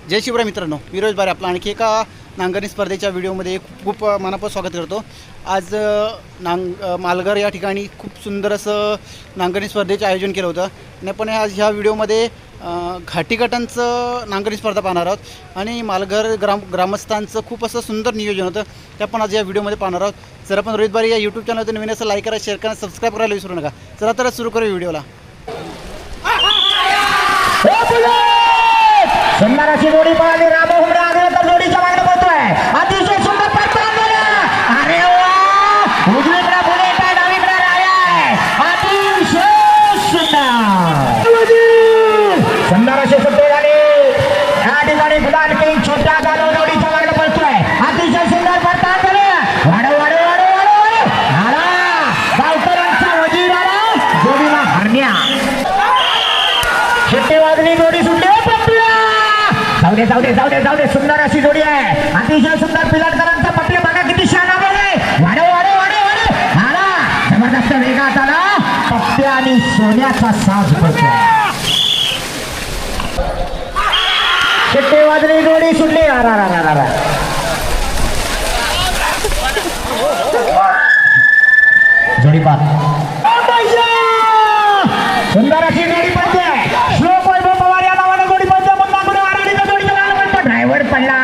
जय शिवराय मित्रांनो, मी रोज बारे आपलं आणखी एका नांगरणी स्पर्धेच्या व्हिडिओमध्ये खूप मनापासून स्वागत करतो। आज मालघर या ठिकाणी खूप सुंदर असं नांगरणी स्पर्धेचं आयोजन केलं होतं आणि आपण आज ह्या व्हिडिओमध्ये घाटी गटांचं नांगरणी स्पर्धा पाहणार आहोत आणि मालघर ग्रामस्थांचं खूप असं सुंदर नियोजन होतं ते आपण आज या व्हिडिओमध्ये पाहणार आहोत। जर आपण रोहित बारे या यूट्यूब चॅनलवर नवीन असं लाईक करा, शेअर करा, सबस्क्राईब करायला विसरू नका। चला तर सुरू करू व्हिडिओला। सुंदर अशी जोडी पळाली, रामो हुमडे आग्रह जोडीच्या मागे पळतोय, अतिशय सुंदर पळताना गेला। अरे वा, उजवीकडे बुलेट आहे, डावीकडे राया आहे, अतिशय सुंदर अशी सुट्टी झाली। या ठिकाणी गुलाल किंग छोट्या गालो जोडीच्या मागे पळतोय, अतिशय सुंदर पळताना गेला। वाढव वाढव वाढव वाढव आला गावकरांचा वजीर आला, जोडीला हरण्या शिट्टी वाजली, जोडी सुटली। जाऊ दे सुंदर अशी जोडी आहे, अतिशय सुंदर पिलाटकरांचा पटले बघा किती शान आहे। वाढव वाढव वाढव वाढव आला, जबरदस्त वेगात आला, पट्टे आणि सोन्याचा साज बसला। शिट्टी वाजली, जोडी सुटली। जोडी पाहत सुंदर अशी जोडी पडते, श्लोक वैभव पवार या नावाने जोडी पडते। ड्रायव्हर पडला,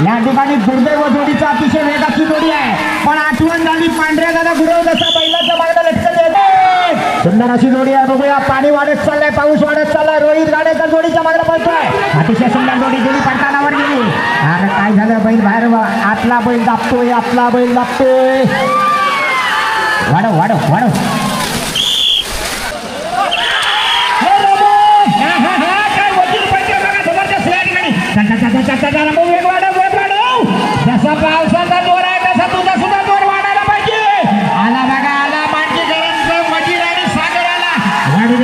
या ठिकाणी दुर्दैव जोडीचा अतिशय वेगाची जोडी आहे, पण आठवण झाली पांढऱ्या दादा गुरव जसा बैलाच्या मागे लटकत येते। सुंदर अशी जोडी आहे, बघूया पाणी वाढत चाललंय, पाऊस वाढत चाललाय, रोहित गाडेकर जोडीच्या मागे पळतोय, अतिशय सुंदर जोडी पडताना वर गेली। अरे काय झालं, बैल बाहेर, आतला बैल दाबतोय, आतला बैल दाबतोय। वाढव वाढव वाढव जसा पावसाचा जोर आहे तसा तुझा सुद्धा जोर वाढायला पाहिजे। आला बघा, आला मांडीकरांचं वजीर आणि सागर आला। वाढू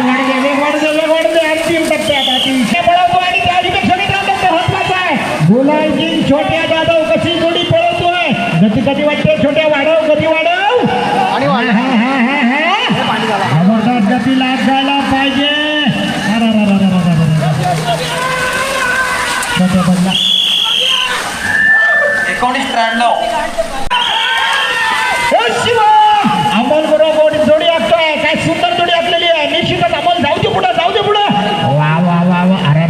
दे अंतिम टप्प्यात अतिशय पळवतो आणि त्यापेक्षा मित्रांनो महत्वाचा आहे गुलालजी छोट्या जाधव कशी जोडी पळवतोय, गती कधी वाटते छोट्या, वाढव गती वाढव, जबरदस्त गती लागायला पाहिजे। छोट्या बदला 1993 अमोल बरोबर जोडी आखतोय, काय सुंदर जोडी आखलेली आहे, निश्चितच अमोल जाऊ दे पुढं। वा वा वा वा, अरे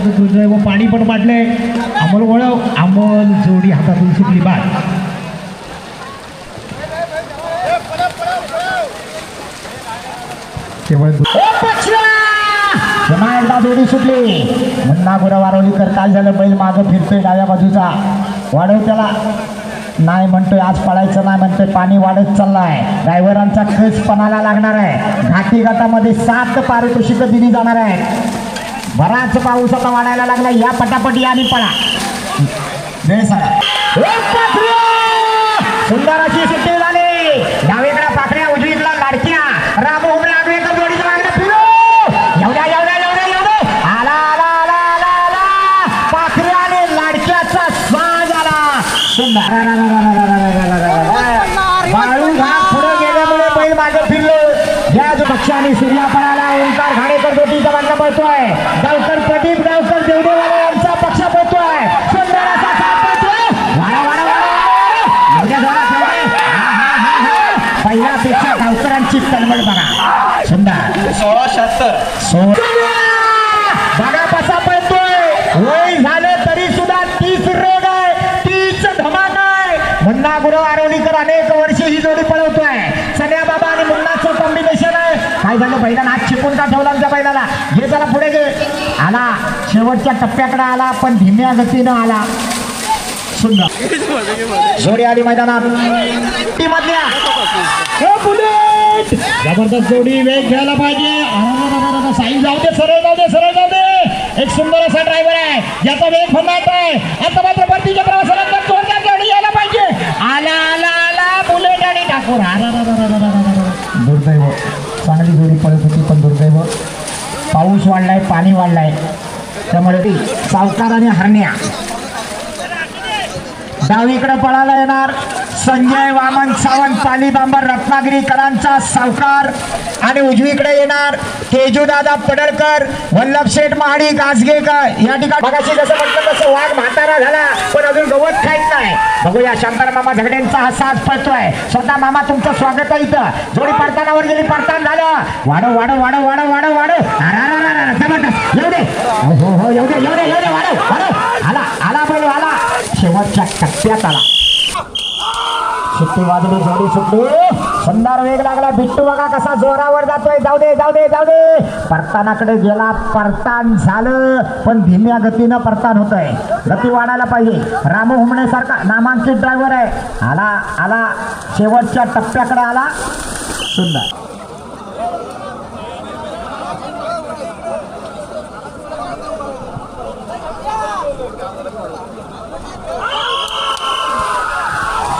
दुर्दैव पाणी पण पाडले। अमोल वळव, अमोल जोडी हातातून सुटली बाद। पुन्हा एकदा जोडी सुटली, मुन्ना गुरवारोलीकर काय झालं, बैल मागं फिरतोय डाव्या बाजूचा, वाढव त्याला, नाही म्हणतोय आज पळायचं नाही म्हणतोय, पाणी वाढत चाललाय, ड्रायव्हरांचा खच पणाला लागणार आहे। घाटी गटामध्ये 7 पारितोषिक दिली जाणार आहेत। बराच पाऊस आता वाढायला लागला, या पटापटी आणि पळा वेळ सगळा। सुंदर अशी सुट्टी झाली, डावीकडे पाकड्या, उजवीकडे लाडक्या, रामो हुमरे आग्रेकर जोडीच्या मागे फिरो, एवढ्या आला आला आला आला आला पाखऱ्या आणि लाडक्याचा साज आला। सुंदर बाळू घाट पुढे गेल्यामुळे बैल मागे फिरलो। या जो पक्षाने सूर्या पळाला, ओंकार घाडेकर जोडीच्या मागे पळतोय, गावकर प्रदीप गावकर देवडेवाला यांचा पक्ष पळतोय, सुंदर असा साथ पळतोय। वाडा वाडा पहिल्यापेक्षा गावकरांची तळमळ बघा, सुंदर 1676 बघा कसा पळतोय, वय झालं तरी सुद्धा 30 रेग आहे, 30 धमाक आहे। मुन्ना गुरव आरोलीकर अनेक वर्षे ही जोडी पळवतोय, सन्या बाबा आणि मुन्नाचं कॉम्बिनेशन आहे। काय झालं, बैलाला हात चिपून का ठेवला आमच्या बैलाला, घे त्याला पुढे घे, आला शेवटच्या टप्प्याकडे आला, पण धीम्या गतीनं आला। सुंदर जोडी आली मैदानात, टीममधल्या जबरदस्त जोडी, वेग घ्यायला पाहिजे। साईन जाऊ दे, सरळ जाऊ दे, एक सुंदर असा ड्रायव्हर आहे ज्याचा वेग फनाट आहे। आता मात्र परतीच्या प्रवासानंतर जोरदार जोडी यायला पाहिजे। आला आला आला बुलेट आणि ठाकूर, दुर्दैव, चांगली जोडी पळत होती पण दुर्दैव, पाऊस वाढलाय, पाणी वाढलाय, त्यामुळे सावकार आणि हरण्या डावीकडे पळायला येणार, संजय वामन सावंत पालीबांबर रत्नागिरीकरांचा सावकार आणि उजवीकडे येणार तेजूदादा पडळकर वल्लभ शेठ महाडी गाजगेकर या ठिकाणी बघाशी जसं म्हटलं तसं वाघ म्हातारा झाला पण अजून गवत खायच नाही. बघूया शांताराम मामा झगड्यांचा हा साज पळतोय. स्वतः मामा तुमचं स्वागत आहे इथं. जोडी पडतानावर गेली पडतान झालं वाढव वाढव वाढव वाढव वाढव वाढव जबरदस्त येऊ दे हो हो येऊ दे येऊ दे येऊ दे वाढव वाढव आला आला बोलू आला शेवटच्या टप्प्यात आला. सुट्टी वाजली जोडी सुटली सुंदर वेग लागला. बिट्टू बघा कसा जोरावर जातोय. जाऊ दे जाऊ दे जाऊ दे परतानाकडे गेला परतान झालं पण धीम्या गतीनं परतान होतंय. गती वाढायला पाहिजे. रामू हुमणे सारखा नामांकित ड्रायव्हर आहे. आला आला शेवटच्या टप्प्याकडे आला. सुंदर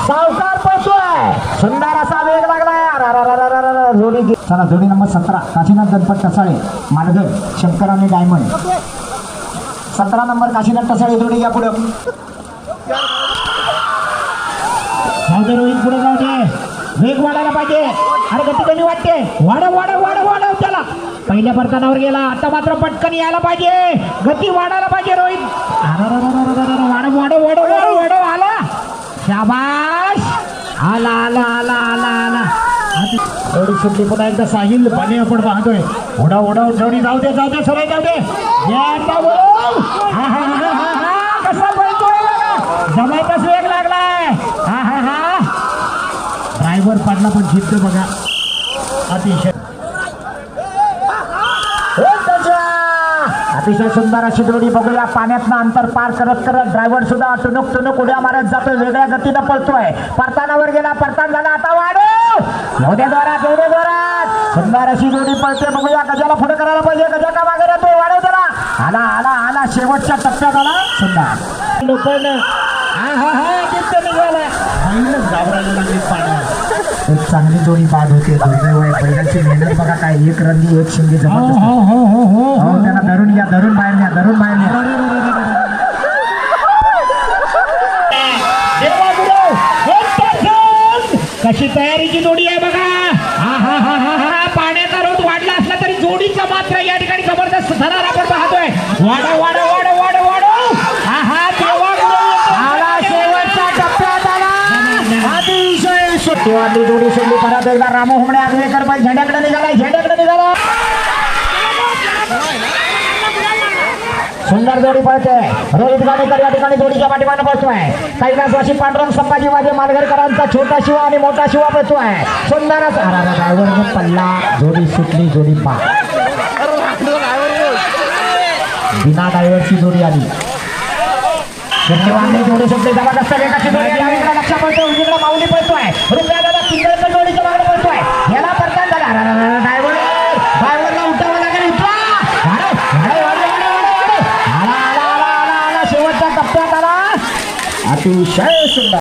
सावकार पळतोय. सुंदर असा वेग लागलाय. जोडी चला जोडी नंबर 17 काशीनाथ गणपत टसाळे मालगड शंकर आणि डायमंड. 17 नंबर काशीनाथ टसाळे जोडी या पुढे जाऊ दे रोहित पुढे जाऊ दे. वेग वाढायला पाहिजे. अरे गती कमी वाटते. वाढव वाढव वाढव वाढव त्याला पहिल्या परतानावर गेला. आता मात्र पटकन यायला पाहिजे. गती वाढायला पाहिजे रोहित. वाढव वाढव वाढव वाढव वाढव आला शाबाश आला आला आला आला आला. जोडी सुटली पुन्हा एकदा साहिल पाणी आपण पाहतोय. ओढा ओढा जोडी जाऊ दे जाऊ दे सरळ जाऊ दे. कसा पळतोय जबरदस्त वेग लागलाय. हा हा हा ड्रायव्हर पडला पण जिद्द बघा अतिशय अतिशय सुंदर अशी जोडी बघूया. पाण्यातनं अंतर पार करत करत ड्रायव्हर सुद्धा टुनुक टुनुक उड्या मारत जातोय. वेगळ्या गतीनं पळतोय. परतानावर गेला परतान झाला. आता वाढव एवढ्या जोरात सुंदर अशी जोडी पळते. बघूया गजाला पुढे करायला पाहिजे. गजा का मागे राहतोय. वाढव जरा आला आला आला शेवटच्या टप्प्यात आला. सुंदर लोकांना हा हा हा जिद्द निघाला. घाबरायला लागली पाण्यात. एक चांगली जोडी बाद होते. दुर्दैव आहे बैलाची मेहनत बघा काय. एक रंगी एक शिंगी जबरदस्त. हो त्यांना धरून घ्या धरून बाहेर न्या धरून बाहेर न्या. कशी तयारीची जोडी आहे बघा. हा हा हा हा हा पाण्याचा रोध वाढला असला तरी जोडीचा मात्र या ठिकाणी जबरदस्त थरार आपण पाहतोय. वाढव वाढव वाढव वाढव वाढव हा हा आला शेवटच्या टप्प्यात आला. अतिशय सुट्टीवादी जोडी सोडली. परत एकदा रामू हुमणे आगवेकर पण झेंड्याकडे निघाला. झेंड्याकडे निघाला. सुंदर जोडी पळते. रोहित गाडेकर या ठिकाणी जोडीच्या पाठीमागे पळतोय. कैलासवासी पांडुरंग संभाजी माझे मालघरकरांचा छोटा शिवा आणि मोठा शिवा पळतोय. सुंदर ड्रायव्हर पल्ला जोडी सुटली. जोडी पा बिना ड्रायव्हरची जोडी आली. जोडी सुटली. जबरदस्त वेगाची जोडी लक्ष पळतोय. उजवीकडे माऊली पळतोय. रुपया दादा किंजळकर जोडीच्या मागे पळतोय. याला परतान झाला. ड्रायव्हरला उठावं लागेल. शेवटच्या टप्प्यात आला. अतिशय सुंदर.